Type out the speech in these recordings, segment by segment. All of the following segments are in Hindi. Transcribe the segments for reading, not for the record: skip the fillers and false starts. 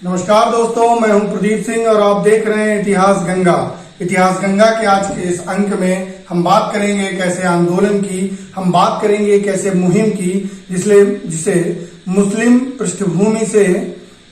नमस्कार दोस्तों, मैं हूं प्रदीप सिंह और आप देख रहे हैं इतिहास गंगा। इतिहास गंगा के आज के इस अंक में हम बात करेंगे एक ऐसे आंदोलन की, हम बात करेंगे एक ऐसे मुहिम की जिसे मुस्लिम पृष्ठभूमि से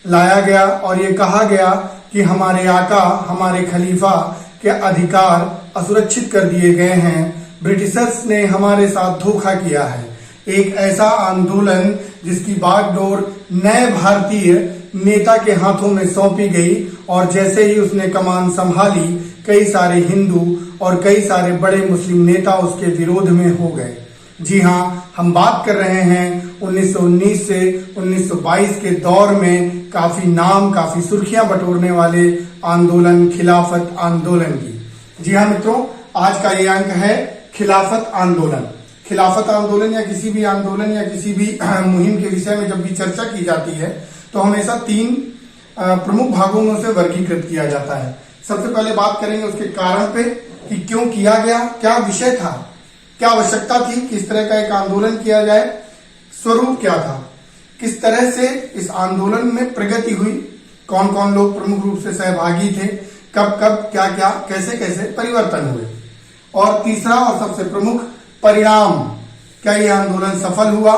लाया गया और ये कहा गया कि हमारे आका, हमारे खलीफा के अधिकार असुरक्षित कर दिए गए हैं, ब्रिटिशर्स ने हमारे साथ धोखा किया है। एक ऐसा आंदोलन जिसकी बागडोर नए भारतीय नेता के हाथों में सौंपी गई और जैसे ही उसने कमान संभाली, कई सारे हिंदू और कई सारे बड़े मुस्लिम नेता उसके विरोध में हो गए। जी हाँ, हम बात कर रहे हैं 1919 से 1922 के दौर में काफी सुर्खियां बटोरने वाले आंदोलन, खिलाफत आंदोलन की। जी हाँ मित्रों, आज का ये अंक है खिलाफत आंदोलन। खिलाफत आंदोलन या किसी भी आंदोलन या किसी भी मुहिम के विषय में जब भी चर्चा की जाती है तो हमेशा तीन प्रमुख भागों में उसे वर्गीकृत किया जाता है। सबसे पहले बात करेंगे उसके कारण पे कि क्यों किया गया, क्या विषय था, क्या आवश्यकता थी, किस तरह का एक आंदोलन किया जाए, स्वरूप क्या था, किस तरह से इस आंदोलन में प्रगति हुई, कौन कौन लोग प्रमुख रूप से सहभागी थे, कब कब क्या क्या कैसे कैसे परिवर्तन हुए, और तीसरा और सबसे प्रमुख परिणाम, क्या यह आंदोलन सफल हुआ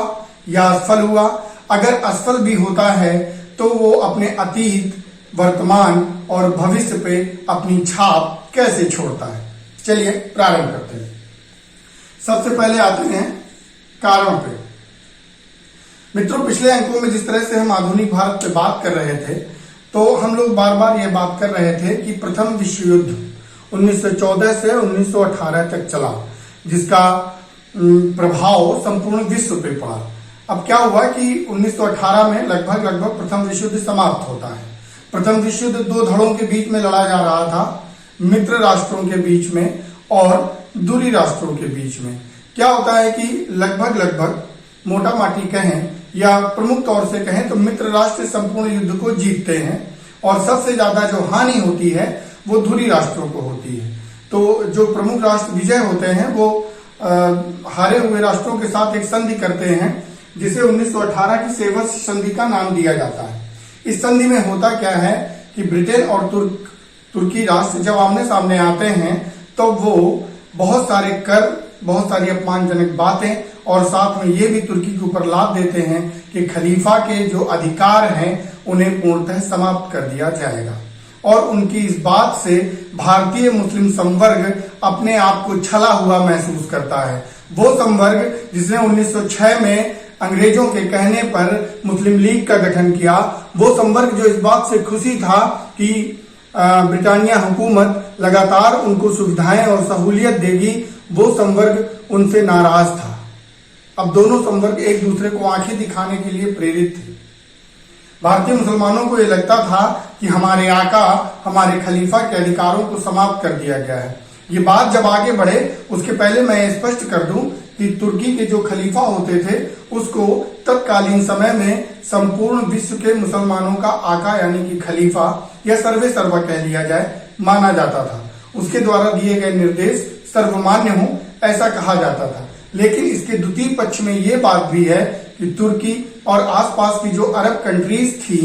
या असफल हुआ। अगर असफल भी होता है तो वो अपने अतीत, वर्तमान और भविष्य पे अपनी छाप कैसे छोड़ता है। चलिए प्रारंभ करते हैं। सबसे पहले आते हैं कारण पे। मित्रों, पिछले अंकों में जिस तरह से हम आधुनिक भारत पे बात कर रहे थे तो हम लोग बार बार ये बात कर रहे थे कि प्रथम विश्व युद्ध 1914 से 1918 तक चला, जिसका प्रभाव संपूर्ण विश्व पे पड़ा। अब क्या हुआ कि 1918 में लगभग प्रथम विश्व युद्ध समाप्त होता है। प्रथम विश्व युद्ध दो धड़ों के बीच में लड़ा जा रहा था, मित्र राष्ट्रों के बीच में और दूरी राष्ट्रों के बीच में। क्या होता है कि लगभग मोटा माटी कहें या प्रमुख तौर से कहें तो मित्र राष्ट्र संपूर्ण युद्ध को जीतते हैं और सबसे ज्यादा जो हानि होती है वो दूरी राष्ट्रों को होती है। तो जो प्रमुख राष्ट्र विजय होते हैं वो हारे हुए राष्ट्रों के साथ एक संधि करते हैं जिसे 1918 की सेवर्स संधि का नाम दिया जाता है। इस संधि में होता क्या है कि ब्रिटेन और तुर्की राष्ट्र जब आमने सामने आते हैं तो वो बहुत सारे कर, बहुत सारी अपमानजनक बातें और साथ में ये भी तुर्की के ऊपर लाद देते हैं कि खलीफा के जो अधिकार हैं उन्हें पूर्णतः समाप्त कर दिया जाएगा। और उनकी इस बात से भारतीय मुस्लिम संवर्ग अपने आप को छला हुआ महसूस करता है। वो संवर्ग जिसने 1906 में अंग्रेजों के कहने पर मुस्लिम लीग का गठन किया, वो संवर्ग जो इस बात से खुशी था कि ब्रिटानिया हुकूमत लगातार उनको सुविधाएं और सहूलियत देगी, वो संवर्ग उनसे नाराज था। अब दोनों संवर्ग एक दूसरे को आंखें दिखाने के लिए प्रेरित थे। भारतीय मुसलमानों को यह लगता था कि हमारे आका, हमारे खलीफा के अधिकारों को समाप्त कर दिया गया है। ये बात जब आगे बढ़े उसके पहले मैं स्पष्ट कर दूं कि तुर्की के जो खलीफा होते थे उसको तत्कालीन समय में संपूर्ण विश्व के मुसलमानों का आका यानी कि खलीफा या सर्वे सर्वा कह लिया जाए माना जाता था। उसके द्वारा दिए गए निर्देश सर्वमान्य हो ऐसा कहा जाता था। लेकिन इसके द्वितीय पक्ष में ये बात भी है कि तुर्की और आसपास की जो अरब कंट्रीज थी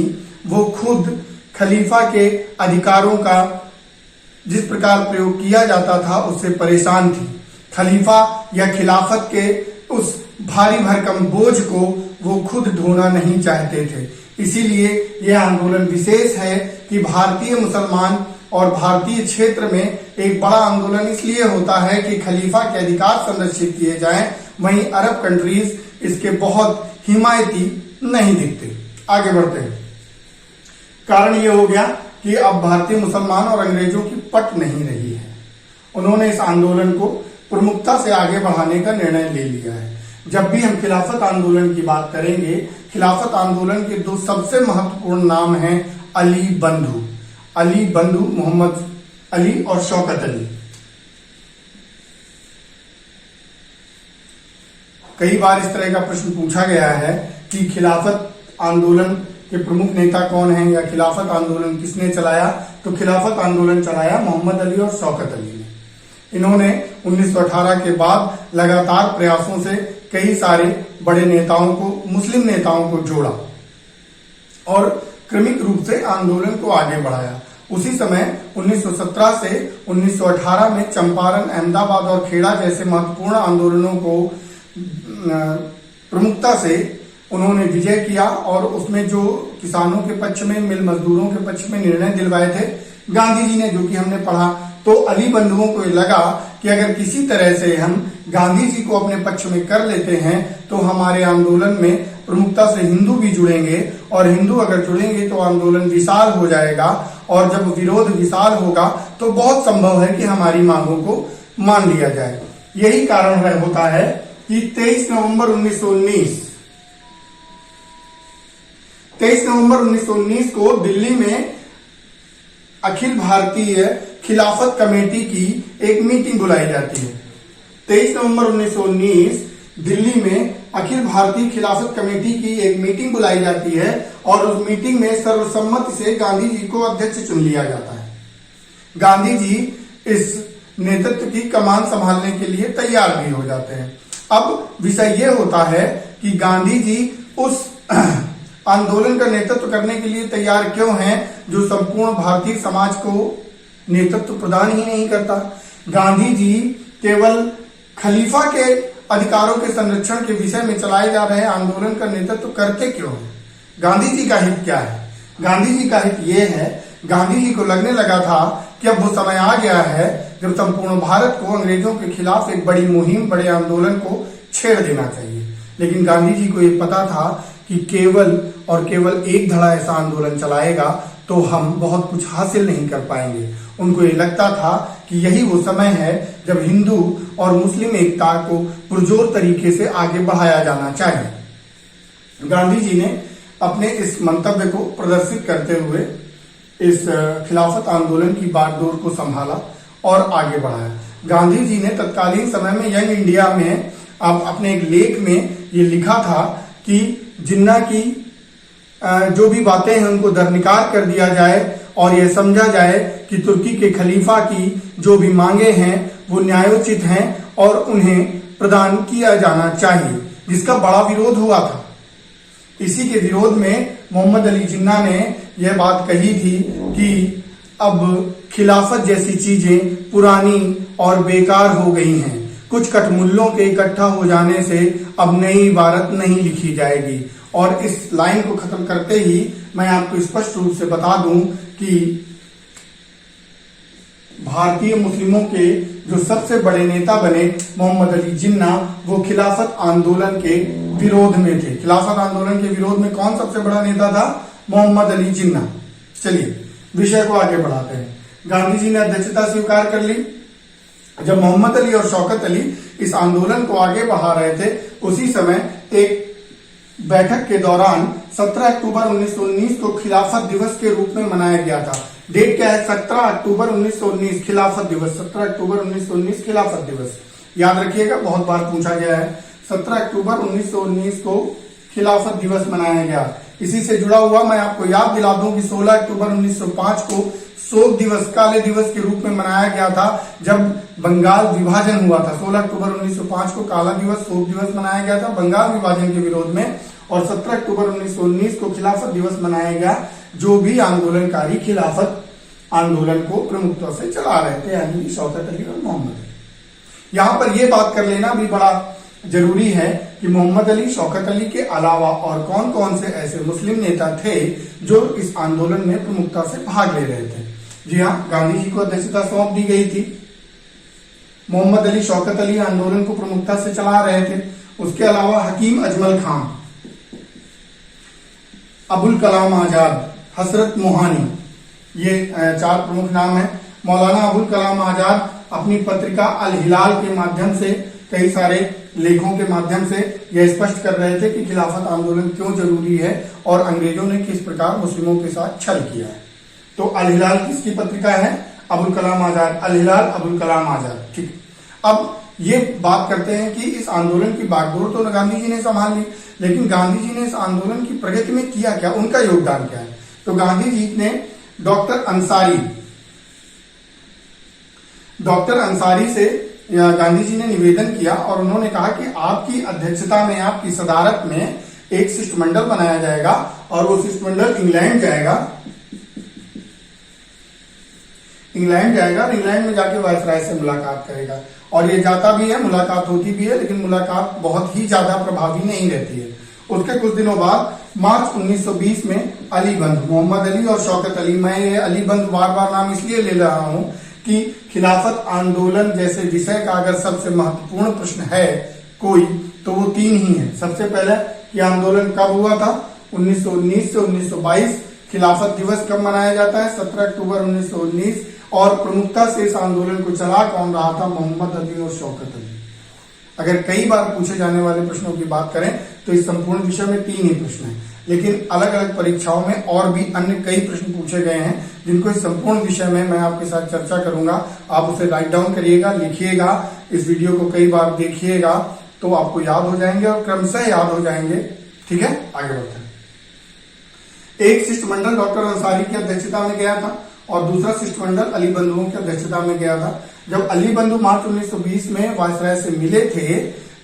वो खुद खलीफा के अधिकारों का जिस प्रकार प्रयोग किया जाता था उससे परेशान थी। खलीफा या खिलाफत के उस भारी भरकम बोझ को वो खुद ढोना नहीं चाहते थे। इसीलिए यह आंदोलन विशेष है कि भारतीय मुसलमान और भारतीय क्षेत्र में एक बड़ा आंदोलन इसलिए होता है कि खलीफा के अधिकार संरक्षित किए जाएं, वहीं अरब कंट्रीज इसके बहुत हिमायती नहीं दिखते। आगे बढ़ते हैं। कारण ये हो गया कि अब भारतीय मुसलमान और अंग्रेजों की पट नहीं रही है। उन्होंने इस आंदोलन को प्रमुखता से आगे बढ़ाने का निर्णय ले लिया है। जब भी हम खिलाफत आंदोलन की बात करेंगे, खिलाफत आंदोलन के दो सबसे महत्वपूर्ण नाम हैं अली बंधु मोहम्मद अली और शौकत अली। कई बार इस तरह का प्रश्न पूछा गया है कि खिलाफत आंदोलन के प्रमुख नेता कौन हैं या खिलाफत आंदोलन किसने चलाया, तो खिलाफत आंदोलन चलाया मोहम्मद अली और शौकत अली ने। इन्होंने 1918 के बाद लगातार प्रयासों से कई सारे बड़े नेताओं को, मुस्लिम नेताओं को जोड़ा और क्रमिक रूप से आंदोलन को आगे बढ़ाया। उसी समय 1917 से 1918 में चंपारण, अहमदाबाद और खेड़ा जैसे महत्वपूर्ण आंदोलनों को प्रमुखता से उन्होंने विजय किया और उसमें जो किसानों के पक्ष में, मिल मजदूरों के पक्ष में निर्णय दिलवाए थे गांधी जी ने, जो कि हमने पढ़ा। तो अली बंधुओं को लगा कि अगर किसी तरह से हम गांधी जी को अपने पक्ष में कर लेते हैं तो हमारे आंदोलन में प्रमुखता से हिंदू भी जुड़ेंगे, और हिंदू अगर जुड़ेंगे तो आंदोलन विशाल हो जाएगा, और जब विरोध विशाल होगा तो बहुत संभव है कि हमारी मांगों को मान लिया जाए। यही कारण होता है कि 23 नवंबर 1919 को दिल्ली में अखिल भारतीय खिलाफत कमेटी की एक मीटिंग बुलाई जाती है। 23 नवंबर 1919 दिल्ली में अखिल भारतीय खिलाफत कमेटी की एक मीटिंग बुलाई जाती है, और उस मीटिंग में सर्वसम्मति से गांधी जी को अध्यक्ष चुन लिया जाता है। गांधी जी इस नेतृत्व की कमान संभालने के लिए तैयार भी हो जाते हैं। अब विषय ये होता है कि गांधी जी उस आंदोलन का नेतृत्व करने के लिए तैयार क्यों हैं जो संपूर्ण भारतीय समाज को नेतृत्व प्रदान ही नहीं करता। गांधी जी केवल खलीफा के अधिकारों के संरक्षण के विषय में चलाए जा रहे आंदोलन का नेतृत्व करते क्यों हैं? गांधी जी का हित क्या है? गांधी जी का हित ये है, गांधी जी को लगने लगा था कि अब वो समय आ गया है जब संपूर्ण भारत को अंग्रेजों के खिलाफ एक बड़ी मुहिम, बड़े आंदोलन को छेड़ देना चाहिए। लेकिन गांधी जी को ये पता था कि केवल और केवल एक धड़ा ऐसा आंदोलन चलाएगा तो हम बहुत कुछ हासिल नहीं कर पाएंगे। उनको ये लगता था कि यही वो समय है जब हिंदू और मुस्लिम एकता को पुरजोर तरीके से आगे बढ़ाया जाना चाहिए। गांधी जी ने अपने इस मंतव्य को प्रदर्शित करते हुए इस खिलाफत आंदोलन की बागडोर को संभाला और आगे बढ़ाया। गांधी जी ने तत्कालीन समय में यंग इंडिया में अपने एक लेख में ये लिखा था कि जिन्ना की जो भी बातें हैं उनको दरनिकार कर दिया जाए और यह समझा जाए कि तुर्की के खलीफा की जो भी मांगे हैं वो न्यायोचित हैं और उन्हें प्रदान किया जाना चाहिए, जिसका बड़ा विरोध हुआ था। इसी के विरोध में मोहम्मद अली जिन्ना ने यह बात कही थी कि अब खिलाफत जैसी चीजें पुरानी और बेकार हो गई हैं। कुछ कठमुल्लों के इकट्ठा हो जाने से अब नई इबारत नहीं लिखी जाएगी। और इस लाइन को खत्म करते ही मैं आपको स्पष्ट रूप से बता दूं कि भारतीय मुस्लिमों के जो सबसे बड़े नेता बने मोहम्मद अली जिन्ना, वो खिलाफत आंदोलन के विरोध में थे। खिलाफत आंदोलन के विरोध में कौन सबसे बड़ा नेता था? मोहम्मद अली जिन्ना। चलिए विषय को आगे बढ़ाते हैं। गांधी जी ने अध्यक्षता स्वीकार कर ली। जब मोहम्मद अली और शौकत अली इस आंदोलन को आगे बढ़ा रहे थे, उसी समय एक बैठक के दौरान 17 अक्टूबर 1919 को खिलाफत दिवस के रूप में मनाया गया था। डेट क्या है? 17 अक्टूबर 1919 खिलाफत दिवस। 17 अक्टूबर 1919 खिलाफत दिवस याद रखिएगा, बहुत बार पूछा गया है। 17 अक्टूबर 1919 को खिलाफत दिवस मनाया गया। इसी से जुड़ा हुआ मैं आपको याद दिला दूं कि 16 अक्टूबर 1905 को शोक दिवस, काले दिवस के रूप में मनाया गया था जब बंगाल विभाजन हुआ था। 16 अक्टूबर 1905 को काला दिवस, शोक दिवस मनाया गया था बंगाल विभाजन के विरोध में, और 17 अक्टूबर 1919 को खिलाफत दिवस मनाया गया जो भी आंदोलनकारी खिलाफत आंदोलन को प्रमुखता से चला रहे थे, यानी शौकत अली और मोहम्मद अली। यहां पर यह बात कर लेना भी बड़ा जरूरी है कि मोहम्मद अली, शौकत अली के अलावा और कौन कौन से ऐसे मुस्लिम नेता थे जो इस आंदोलन में प्रमुखता से भाग ले रहे थे। जी हाँ, गांधी जी को अध्यक्षता सौंप दी गई थी। मोहम्मद अली, शौकत अली आंदोलन को प्रमुखता से चला रहे थे। उसके अलावा हकीम अजमल खां, अबुल कलाम आजाद, हसरत मोहानी, ये 4 प्रमुख नाम है। मौलाना अबुल कलाम आजाद अपनी पत्रिका अल हिलाल के माध्यम से, कई सारे लेखों के माध्यम से यह स्पष्ट कर रहे थे कि खिलाफत आंदोलन क्यों जरूरी है और अंग्रेजों ने किस प्रकार मुस्लिमों के साथ छल किया है। तो अल हिलाल किसकी पत्रिका है? अबुल कलाम आजाद। अल हिलाल, अबुल कलाम आजाद। ठीक। अब ये बात करते हैं कि इस आंदोलन की बागडोर तो गांधी जी ने संभाल ली, लेकिन गांधी जी ने इस आंदोलन की प्रगति में किया क्या, उनका योगदान क्या है? तो गांधी जी ने डॉक्टर अंसारी से गांधी जी ने निवेदन किया और उन्होंने कहा कि आपकी अध्यक्षता में, आपकी सदारत में एक शिष्टमंडल बनाया जाएगा और वो शिष्टमंडल इंग्लैंड जाएगा और इंग्लैंड में जाके वायसराय से मुलाकात करेगा। और ये जाता भी है, मुलाकात होती भी है, लेकिन मुलाकात बहुत ही ज्यादा प्रभावी नहीं रहती है। उसके कुछ दिनों बाद मार्च 1920 में अली बंधु, मोहम्मद अली और शौकत अली, मैं ये अली बंधु बार बार नाम इसलिए ले रहा हूं कि खिलाफत आंदोलन जैसे विषय का अगर सबसे महत्वपूर्ण प्रश्न है कोई, तो वो तीन ही है। सबसे पहले ये आंदोलन कब हुआ था, 1919 से 1922। खिलाफत दिवस कब मनाया जाता है, 17 अक्टूबर 1919। और प्रमुखता से इस आंदोलन को चला कौन रहा था, मोहम्मद अली और शौकत अली। अगर कई बार पूछे जाने वाले प्रश्नों की बात करें तो इस संपूर्ण विषय में तीन ही प्रश्न हैं, लेकिन अलग अलग परीक्षाओं में और भी अन्य कई प्रश्न पूछे गए हैं जिनको इस संपूर्ण विषय में मैं आपके साथ चर्चा करूंगा। आप उसे राइट डाउन करिएगा, लिखिएगा, इस वीडियो को कई बार देखिएगा तो आपको याद हो जाएंगे और क्रमशः याद हो जाएंगे। ठीक है, आगे बढ़ते हैं। एक शिष्टमंडल डॉक्टर अंसारी की अध्यक्षता में गया था और दूसरा शिष्टमंडल अली बंधुओं की अध्यक्षता में गया था। जब अली बंधु मार्च 1920 में वायसराय से मिले थे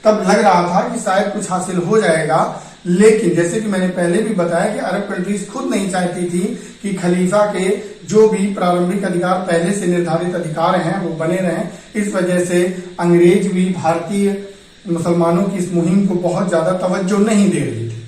तब लग रहा था कि शायद कुछ हासिल हो जाएगा, लेकिन जैसे कि मैंने पहले भी बताया कि अरब कंट्रीज खुद नहीं चाहती थी कि खलीफा के जो भी प्रारंभिक अधिकार पहले से निर्धारित अधिकार हैं वो बने रहें। इस वजह से अंग्रेज भी भारतीय मुसलमानों की इस मुहिम को बहुत ज्यादा तवज्जो नहीं दे रही थी।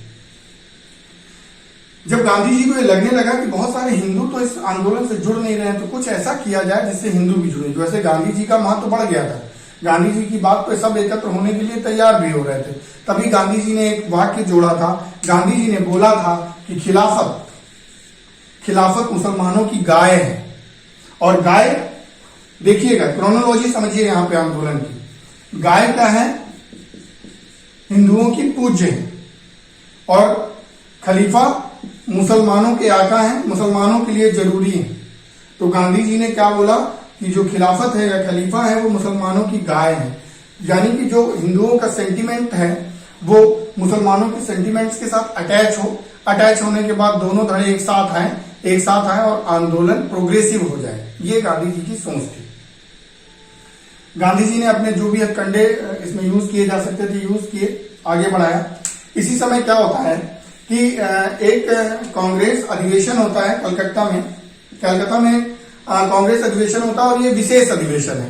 जब गांधी जी को ये लगने लगा कि बहुत सारे हिंदू तो इस आंदोलन से जुड़ नहीं रहे हैं, तो कुछ ऐसा किया जाए जिससे हिंदू भी जुड़े। वैसे गांधी जी का महत्व बढ़ गया था, गांधी जी की बात पे सब एकत्र होने के लिए तैयार भी हो रहे थे। तभी गांधी जी ने एक वाक्य जोड़ा था। गांधी जी ने बोला था कि खिलाफत मुसलमानों की गाय है। और गाय, देखिएगा क्रोनोलॉजी समझिए यहां पे आंदोलन की। गाय क्या है, हिंदुओं की पूज्य है, और खलीफा मुसलमानों के आका हैं, मुसलमानों के लिए जरूरी है। तो गांधी जी ने क्या बोला कि जो खिलाफत है या खलीफा है वो मुसलमानों की गाय है, यानी कि जो हिंदुओं का सेंटिमेंट है वो मुसलमानों के सेंटिमेंट्स के साथ अटैच होने के बाद दोनों धड़े एक साथ आए और आंदोलन प्रोग्रेसिव हो जाए। ये गांधी जी की सोच थी। गांधी जी ने अपने जो भी हथकंडे इसमें यूज किए जा सकते थे यूज किए, आगे बढ़ाया। इसी समय क्या होता है कि एक कांग्रेस अधिवेशन होता है कलकत्ता में कांग्रेस अधिवेशन होता है और ये विशेष अधिवेशन है।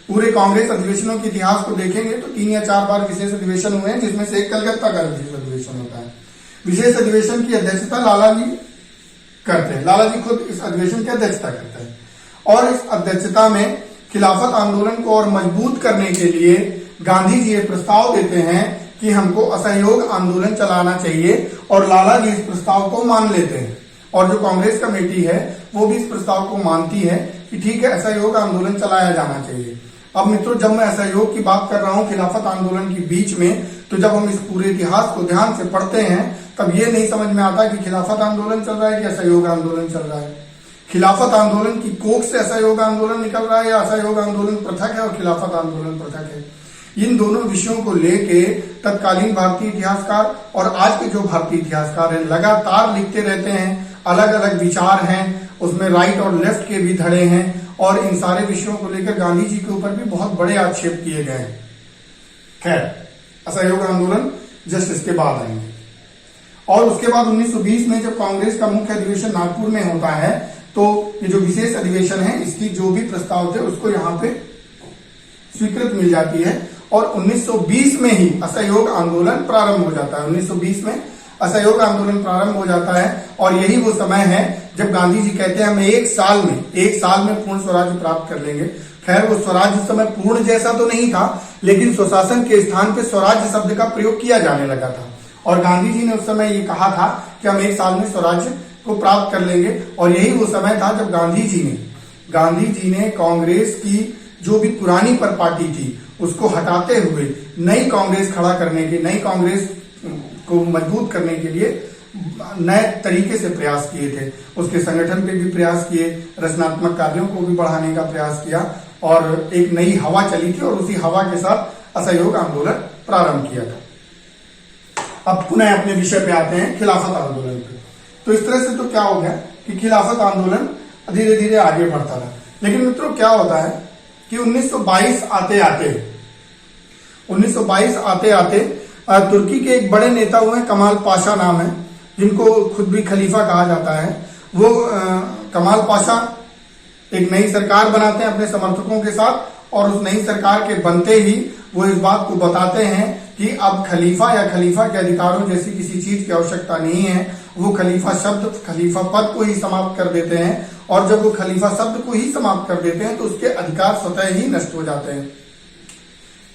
पूरे कांग्रेस अधिवेशनों के इतिहास को देखेंगे तो 3 या 4 बार विशेष अधिवेशन हुए हैं, जिसमें से एक कलकत्ता का विशेष अधिवेशन होता है। विशेष अधिवेशन की अध्यक्षता लाला जी करते हैं, लाला जी खुद इस अधिवेशन की अध्यक्षता करते हैं। और इस अध्यक्षता में खिलाफत आंदोलन को और मजबूत करने के लिए गांधी जी एक प्रस्ताव देते हैं कि हमको असहयोग आंदोलन चलाना चाहिए, और लाला जी इस प्रस्ताव को मान लेते हैं। और जो कांग्रेस कमेटी है वो भी इस प्रस्ताव को मानती है कि ठीक है, असहयोग आंदोलन चलाया जाना चाहिए। अब मित्रों, जब मैं असहयोग की बात कर रहा हूं खिलाफत आंदोलन के बीच में, तो जब हम इस पूरे इतिहास को ध्यान से पढ़ते हैं तब ये नहीं समझ में आता कि खिलाफत आंदोलन चल रहा है कि असहयोग आंदोलन चल रहा है। खिलाफत आंदोलन की कोख से असहयोग आंदोलन निकल रहा है या असहयोग आंदोलन पृथक है और खिलाफत आंदोलन पृथक है। इन दोनों विषयों को लेके तत्कालीन भारतीय इतिहासकार और आज के जो भारतीय इतिहासकार हैं लगातार लिखते रहते हैं। अलग अलग विचार हैं, उसमें राइट और लेफ्ट के भी धड़े हैं, और इन सारे विषयों को लेकर गांधी जी के ऊपर भी बहुत बड़े आक्षेप किए गए हैं। खैर, असहयोग आंदोलन जस्ट इसके बाद आएंगे। और उसके बाद 1920 में जब कांग्रेस का मुख्य अधिवेशन नागपुर में होता है तो ये जो विशेष अधिवेशन है इसकी जो भी प्रस्ताव थे उसको यहाँ पे स्वीकृत मिल जाती है, और 1920 में ही असहयोग आंदोलन प्रारंभ हो जाता है। 1920 में असहयोग आंदोलन प्रारंभ हो जाता है, और यही वो समय है जब गांधी जी कहते हैं हम एक साल में पूर्ण स्वराज्य प्राप्त कर लेंगे। खैर, वो स्वराज्य उस समय पूर्ण जैसा तो नहीं था, लेकिन स्वशासन के स्थान पे स्वराज्य शब्द का प्रयोग किया जाने लगा था। और गांधी जी ने उस समय ये कहा था कि हम एक साल में स्वराज्य को प्राप्त कर लेंगे। और यही वो समय था जब गांधी जी ने कांग्रेस की जो भी पुरानी पर पार्टी थी उसको हटाते हुए नई कांग्रेस खड़ा करने के, नई कांग्रेस को मजबूत करने के लिए नए तरीके से प्रयास किए थे। उसके संगठन पे भी प्रयास किए, रचनात्मक कार्यों को भी बढ़ाने का प्रयास किया, और एक नई हवा चली थी और उसी हवा के साथ असहयोग आंदोलन प्रारंभ किया था। अब पुनः अपने विषय पे आते हैं, खिलाफत आंदोलन पे। तो इस तरह से तो क्या हो गया कि खिलाफत आंदोलन धीरे धीरे आगे बढ़ता रहा। लेकिन मित्रों, क्या होता है कि 1922 आते आते तुर्की के एक बड़े नेता हुए कमाल पाशा नाम है, जिनको खुद भी खलीफा कहा जाता है। वो कमाल पाशा एक नई सरकार बनाते हैं अपने समर्थकों के साथ, और उस नई सरकार के बनते ही वो इस बात को बताते हैं कि अब खलीफा या खलीफा के अधिकारों जैसी किसी चीज की आवश्यकता नहीं है। वो खलीफा शब्द, खलीफा पद को ही समाप्त कर देते हैं, और जब वो खलीफा शब्द को ही समाप्त कर देते हैं तो उसके अधिकार स्वतः ही नष्ट हो जाते हैं।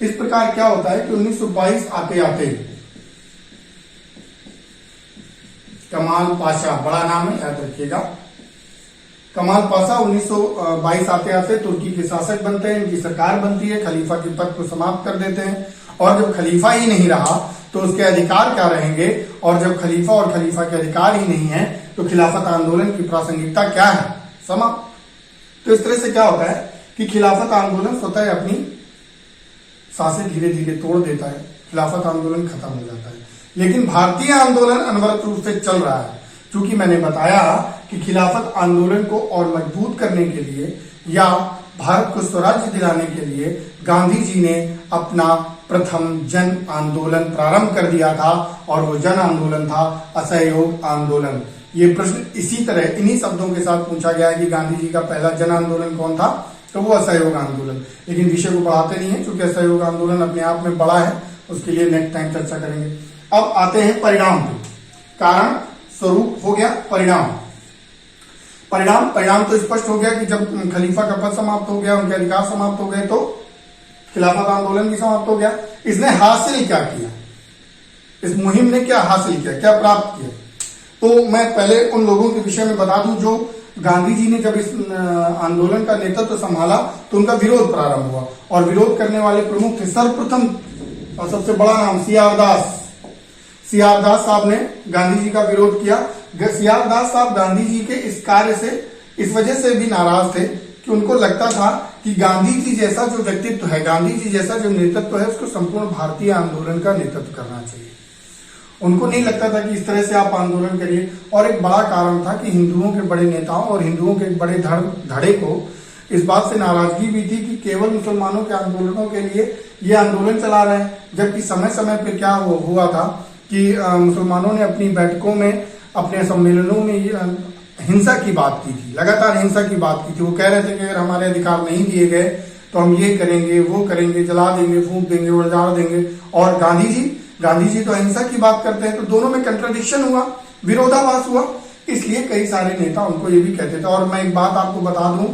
इस प्रकार क्या होता है कि 1922 आते आते कमाल पाशा, बड़ा नाम है याद रखिएगा, कमाल पाशा 1922 आते आते तुर्की के शासक बनते हैं, इनकी सरकार बनती है, खलीफा के पद को समाप्त कर देते हैं। और जब खलीफा ही नहीं रहा तो उसके अधिकार क्या रहेंगे, और जब खलीफा और खलीफा के अधिकार ही नहीं है तो खिलाफत आंदोलन की प्रासंगिकता क्या है, समाप्त। तो इस तरह से क्या होता है कि खिलाफत आंदोलन स्वतः अपनी सांसें धीरे धीरे तोड़ देता है, खिलाफत आंदोलन खत्म हो जाता है। लेकिन भारतीय आंदोलन अनवरत रूप से चल रहा है, क्योंकि मैंने बताया कि खिलाफत आंदोलन को और मजबूत करने के लिए या भारत को स्वराज्य दिलाने के लिए गांधी जी ने अपना प्रथम जन आंदोलन प्रारंभ कर दिया था, और वो जन आंदोलन था असहयोग आंदोलन। ये प्रश्न इसी तरह इन्हीं शब्दों के साथ पूछा गया है कि गांधी जी का पहला जन आंदोलन कौन था, तो वो असहयोग आंदोलन। लेकिन विषय को बढ़ाते नहीं है, क्योंकि असहयोग आंदोलन अपने आप में बड़ा है, उसके लिए नेक्स्ट टाइम चर्चा करेंगे। अब आते हैं परिणाम पे। कारण स्वरूप हो गया, परिणाम तो स्पष्ट हो गया कि जब खलीफा का पद समाप्त हो गया, उनके अधिकार समाप्त हो गए, तो खिलाफत आंदोलन भी समाप्त हो गया। इसने हासिल क्या किया, इस मुहिम ने क्या हासिल किया, क्या प्राप्त किया? तो मैं पहले उन लोगों के विषय में बता दूं जो गांधी जी ने जब इस आंदोलन का नेतृत्व संभाला तो उनका विरोध प्रारंभ हुआ, और विरोध करने वाले प्रमुख थे सर्वप्रथम और सबसे बड़ा नाम सीआर दास साहब ने गांधी जी का विरोध किया। सीआर दास साहब गांधी जी के इस कार्य से इस वजह से भी नाराज थे कि उनको लगता था कि गांधी जी जैसा जो व्यक्तित्व है, गांधी जी जैसा जो नेतृत्व है, उसको संपूर्ण भारतीय आंदोलन का नेतृत्व करना चाहिए। उनको नहीं लगता था कि इस तरह से आप आंदोलन करिए। और एक बड़ा कारण था कि हिंदुओं के बड़े नेताओं और हिंदुओं के एक बड़े धड़े को इस बात से नाराजगी भी थी कि केवल मुसलमानों के आंदोलनों के लिए ये आंदोलन चला रहे हैं, जबकि समय समय पर क्या हुआ था कि मुसलमानों ने अपनी बैठकों में, अपने सम्मेलनों में हिंसा की बात की थी, लगातार हिंसा की बात की थी। वो कह रहे थे कि अगर हमारे अधिकार नहीं दिए गए तो हम ये करेंगे, वो करेंगे, जला देंगे, फूंक देंगे, उड़ाड़ देंगे। और गांधी जी तो अहिंसा की बात करते हैं, तो दोनों में कंट्राडिक्शन हुआ, विरोधाभास हुआ। इसलिए कई सारे नेता उनको ये भी कहते थे। और मैं एक बात आपको बता दूं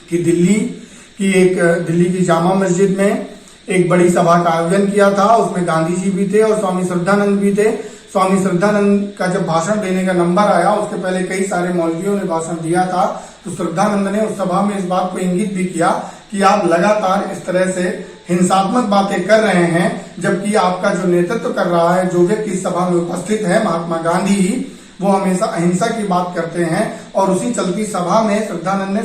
कि दिल्ली की जामा मस्जिद में एक बड़ी सभा का आयोजन किया था, उसमें गांधी जी भी थे और स्वामी श्रद्धानंद भी थे। स्वामी श्रद्धानंद का जब भाषण देने का नंबर आया, उसके पहले कई सारे मौलवियों ने भाषण दिया था, तो श्रद्धानंद ने उस सभा में इस बात को इंगित भी किया कि आप लगातार इस तरह से हिंसात्मक बातें कर रहे हैं, जबकि आपका जो नेतृत्व कर रहा है, जो व्यक्ति इस सभा में उपस्थित है, महात्मा गांधी ही, वो हमेशा अहिंसा की बात करते हैं। और उसी चलती सभा में श्रद्धानंद ने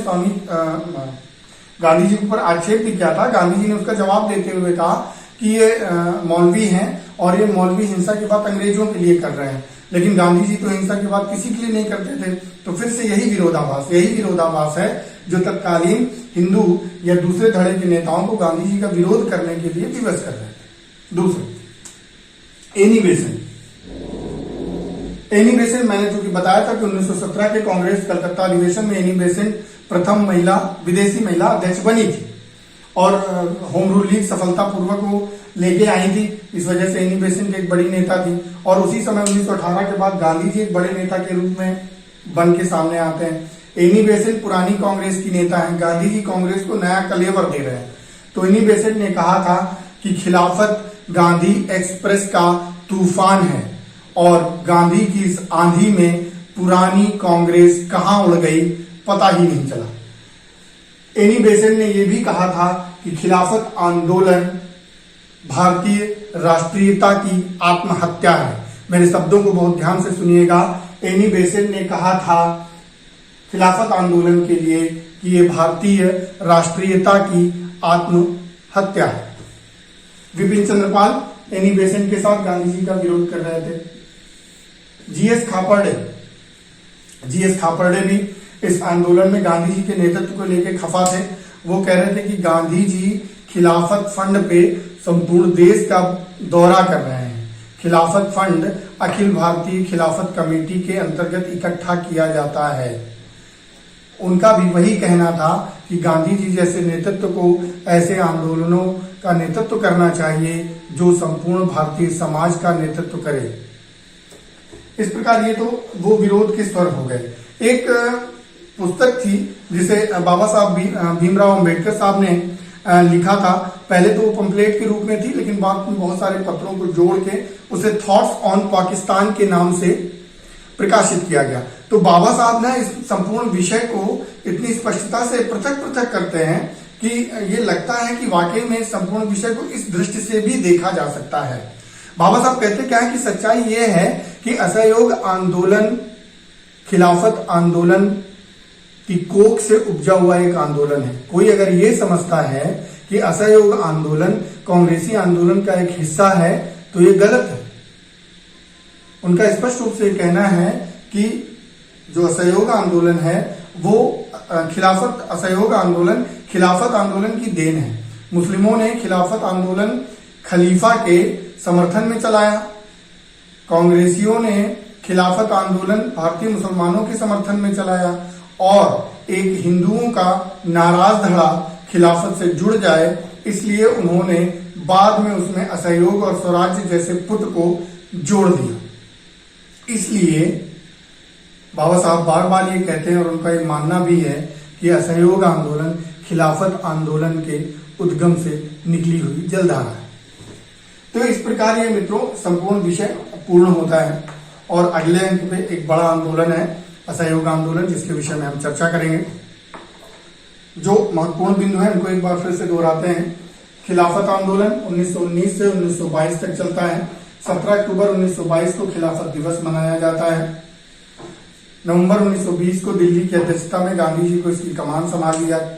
गांधी जी के ऊपर आक्षेप भी किया था। गांधी जी ने उसका जवाब देते हुए कहा कि ये मौलवी हैं और ये मौलवी हिंसा की बात अंग्रेजों के लिए कर रहे हैं, लेकिन गांधी जी तो हिंसा की बात किसी के लिए नहीं करते थे। तो फिर से यही विरोधाभास है जो तत्कालीन हिंदू या दूसरे धड़े के नेताओं को गांधी जी का विरोध करने के लिए विवश कर रहे थे। दूसरा एनी बेसेंट मैंने चूंकि बताया था कि 1917 के कांग्रेस कलकत्ता अधिवेशन में एनी बेसेंट प्रथम विदेशी महिला अध्यक्ष बनी थी, और होम रूल लीग सफलतापूर्वक वो लेके आई थी। इस वजह से एनी बेसेंट एक बड़ी नेता थी। और उसी समय 1918 के बाद गांधी जी एक बड़े नेता के रूप में बन के सामने आते हैं। एनी बेसेंट पुरानी कांग्रेस की नेता है, गांधी जी कांग्रेस को नया कलेवर दे रहे हैं। तो एनी बेसेंट ने कहा था कि खिलाफत गांधी एक्सप्रेस का तूफान है, और गांधी की इस आंधी में पुरानी कांग्रेस कहां उड़ गई पता ही नहीं चला। एनी बेसेंट ने यह भी कहा था कि खिलाफत आंदोलन भारतीय राष्ट्रीयता की आत्महत्या है। मेरे शब्दों को बहुत ध्यान से सुनिएगा। एनी बेसेंट ने कहा था खिलाफत आंदोलन के लिए कि ये भारतीय राष्ट्रीयता की आत्महत्या है। विपिन चंद्र पाल एनी बेसेंट के साथ गांधी जी का विरोध कर रहे थे। जीएस खापर्डे भी इस आंदोलन में गांधी जी के नेतृत्व को लेकर खफा थे। वो कह रहे थे कि गांधी जी खिलाफत फंड पे संपूर्ण देश का दौरा कर रहे हैं। खिलाफत फंड अखिल भारतीय खिलाफत कमेटी के अंतर्गत इकट्ठा किया जाता है। उनका भी वही कहना था कि गांधी जी जैसे नेतृत्व को ऐसे आंदोलनों का नेतृत्व करना चाहिए जो संपूर्ण भारतीय समाज का नेतृत्व करे। इस प्रकार ये तो वो विरोध के स्वर हो गए। एक पुस्तक थी जिसे बाबा साहब भीमराव अंबेडकर साहब ने लिखा था। पहले तो वो पंपलेट के रूप में थी, लेकिन बाद में बहुत सारे पत्रों को जोड़ के उसे थॉट्स ऑन पाकिस्तान के नाम से प्रकाशित किया गया। तो बाबा साहब ने इस संपूर्ण विषय को इतनी स्पष्टता से पृथक पृथक करते हैं कि ये लगता है कि वाकई में इस संपूर्ण विषय को इस दृष्टि से भी देखा जा सकता है। बाबा साहब कहते क्या है कि सच्चाई ये है कि असहयोग आंदोलन खिलाफत आंदोलन की कोख से उपजा हुआ एक आंदोलन है। कोई अगर ये समझता है कि असहयोग आंदोलन कांग्रेसी आंदोलन का एक हिस्सा है तो ये गलत है। उनका स्पष्ट रूप से कहना है कि जो असहयोग आंदोलन है वो असहयोग आंदोलन खिलाफत आंदोलन की देन है। मुस्लिमों ने खिलाफत आंदोलन खलीफा के समर्थन में चलाया, कांग्रेसियों ने खिलाफत आंदोलन भारतीय मुसलमानों के समर्थन में चलाया, और एक हिंदुओं का नाराज धड़ा खिलाफत से जुड़ जाए इसलिए उन्होंने बाद में उसमें असहयोग और स्वराज्य जैसे पुट को जोड़ दिया। इसलिए बाबा साहब बार बार ये कहते हैं और उनका ये मानना भी है कि असहयोग आंदोलन खिलाफत आंदोलन के उद्गम से निकली हुई जलधारा है। तो इस प्रकार ये मित्रों संपूर्ण विषय पूर्ण होता है और अगले अंक पे एक बड़ा आंदोलन है असहयोग आंदोलन, जिसके विषय में हम चर्चा करेंगे। जो महत्वपूर्ण बिंदु है उनको एक बार फिर से दोहराते हैं। खिलाफत आंदोलन 1919 से 1922 तक चलता है। 17 अक्टूबर 1922 को खिलाफत दिवस मनाया जाता है। नवंबर 1920 को दिल्ली की अध्यक्षता में गांधी जी को इसकी कमान संभाल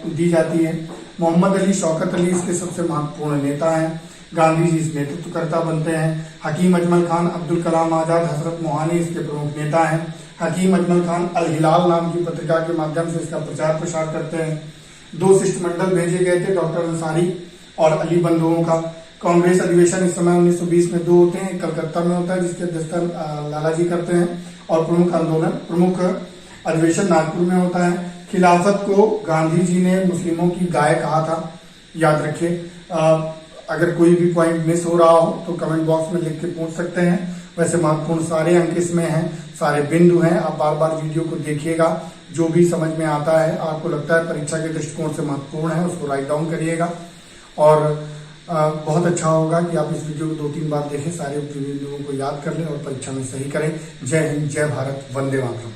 दी जाती है। मोहम्मद अली शौकत अली इसके सबसे महत्वपूर्ण नेता हैं। गांधी जी इस नेतृत्वकर्ता बनते हैं। हकीम अजमल खान, अब्दुल कलाम आजाद, हजरत मोहानी इसके प्रमुख नेता हैं। हकीम अजमल खान अल हिलाल नाम की पत्रिका के माध्यम से इसका प्रचार प्रसार करते हैं। 2 शिष्टमंडल भेजे गए थे, डॉक्टर अंसारी और अली बंधुओं का। कांग्रेस अधिवेशन इस समय 1920 में 2 होते हैं, कलकत्ता में होता है जिसकी अध्यक्षता लाला जी करते हैं, और प्रमुख अधिवेशन नागपुर में होता है। खिलाफत को गांधी जी ने मुस्लिमों की गाय कहा था, याद रखिए। अगर कोई भी पॉइंट मिस हो रहा हो तो कमेंट बॉक्स में लिख के पूछ सकते हैं। वैसे महत्वपूर्ण सारे अंक इसमें हैं, सारे बिंदु हैं। आप बार बार वीडियो को देखिएगा, जो भी समझ में आता है आपको लगता है परीक्षा के दृष्टिकोण से महत्वपूर्ण है उसको राइट डाउन करिएगा। और बहुत अच्छा होगा कि आप इस वीडियो को 2-3 बार देखें, सारे बिंदुओं को याद कर लें और परीक्षा में सही करें। जय हिंद, जय भारत, वंदे मातरम।